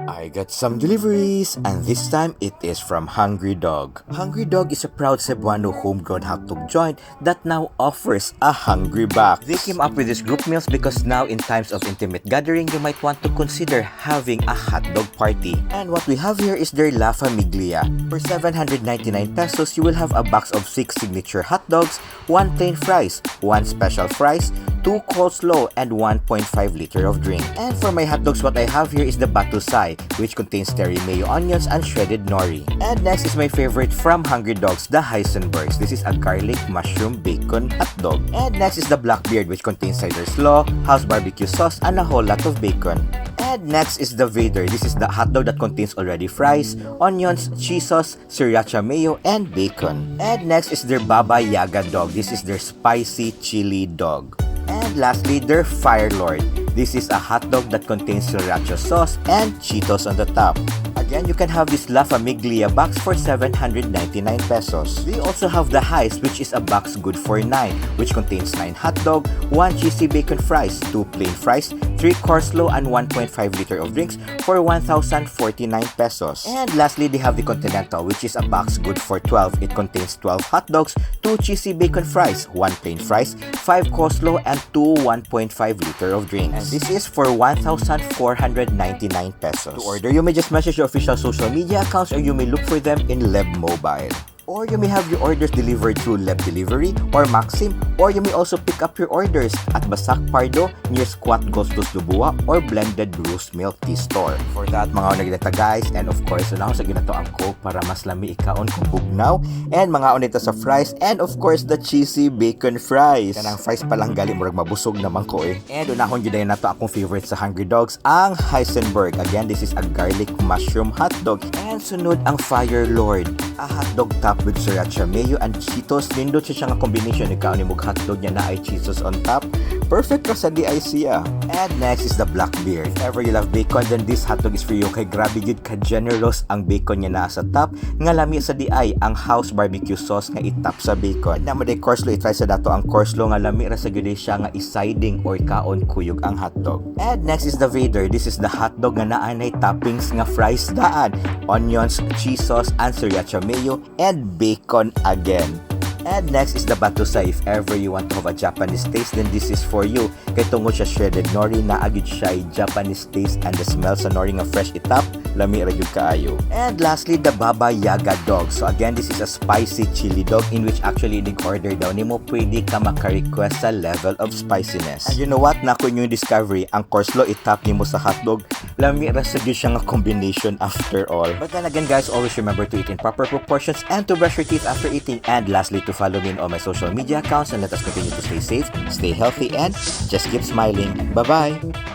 I got some deliveries, and this time it is from Hungry Dog. Hungry Dog is a proud Cebuano homegrown hotdog joint that now offers a hungry box. They came up with these group meals because now in times of intimate gathering, you might want to consider having a hotdog party. And what we have here is their La Famiglia. For 799 pesos, you will have a box of 6 signature hotdogs, 1 plain fries, 1 special fries, 2 coleslaw, and 1.5 liter of drink. And for my hotdogs, what I have here is the batusay, which contains terry mayo onions and shredded nori. And next is my favorite from Hungry Dogs, the HEISENBERGs. This is a garlic mushroom bacon hotdog. And next is the Blackbeard, which contains cider slaw, house barbecue sauce, and a whole lot of bacon. And next is the Vader. This is the hotdog that contains already fries, onions, cheese sauce, sriracha mayo, and bacon. And next is their Baba Yaga dog. This is their spicy chili dog. And lastly, their Fire Lord. This is a hotdog that contains sriracha sauce and Cheetos on the top. Again, you can have this La Famiglia box for 799 pesos. They also have the HEIST, which is a box good for 9, which contains 9 hotdog, 1 cheesy bacon fries, 2 plain fries, 3 coleslaw, and 1.5 liter of drinks for 1,049 pesos. And lastly, they have the Continental, which is a box good for 12. It contains 12 hotdogs, 2 cheesy bacon fries, 1 plain fries, 5 coleslaw, and 2 1.5 liter of drinks. And this is for 1,499 pesos. To order, you may just message your official social media accounts, or you may look for them in Leb Mobile. Or you may have your orders delivered through Leb Delivery or Maxim, or you may also pick up your orders at Basak Pardo near Squat Gostos Lubua or Blended Bruce Milk Tea Store. For that, mga onagdata guys, and of course, unahon sa ginato ang Coke para mas lami ikaon kung bugnaw, and mga onita sa fries, and of course, the cheesy bacon fries. Kanang fries palang gali, murag mabusog naman ko eh. And unahon yun na to akong favorite sa Hungry Dogs, ang HEISENBERG. Again, this is a garlic mushroom hotdog. And sunod ang Fire Lord, a hotdog top with sriracha mayo and Cheetos. Nindot siya nga combination. Ikaw ni mong hotdog niya na ay Cheetos on top. Perfect ka sa DIC ah. And next is the Blackbeard. If ever you love bacon, then this hotdog is for you. Kay grabe gid ka generous ang bacon niya na sa top. Nga lami sa DI ang house barbecue sauce nga itap sa bacon. Namo day coleslaw, itry sa dato ang coleslaw nga lami ra sa gid siya nga isiding or kaon kuyog ang hotdog. And next is the Vader. This is the hotdog nga naanay toppings nga fries daan, onions, cheese sauce, and sriracha mayo, and bacon again. And next is the batusay. If ever you want to have a Japanese taste, then this is for you. Kay tungod siya shredded nori, na agad siya Japanese taste, and the smell sa nori nga fresh itap, lami ra gyud kaayo. And lastly, the Baba Yaga dog. So again, this is a spicy chili dog in which actually nag-order daw nimo, pwede ka maka-request sa level of spiciness. And you know what? Nako yung discovery, ang coleslaw itap nimo sa hotdog, lami ra sa gyud siya nga combination after all. But then again guys, always remember to eat in proper proportions and to brush your teeth after eating. And lastly, to follow me on all my social media accounts, and let us continue to stay safe, stay healthy, and just keep smiling. Bye-bye!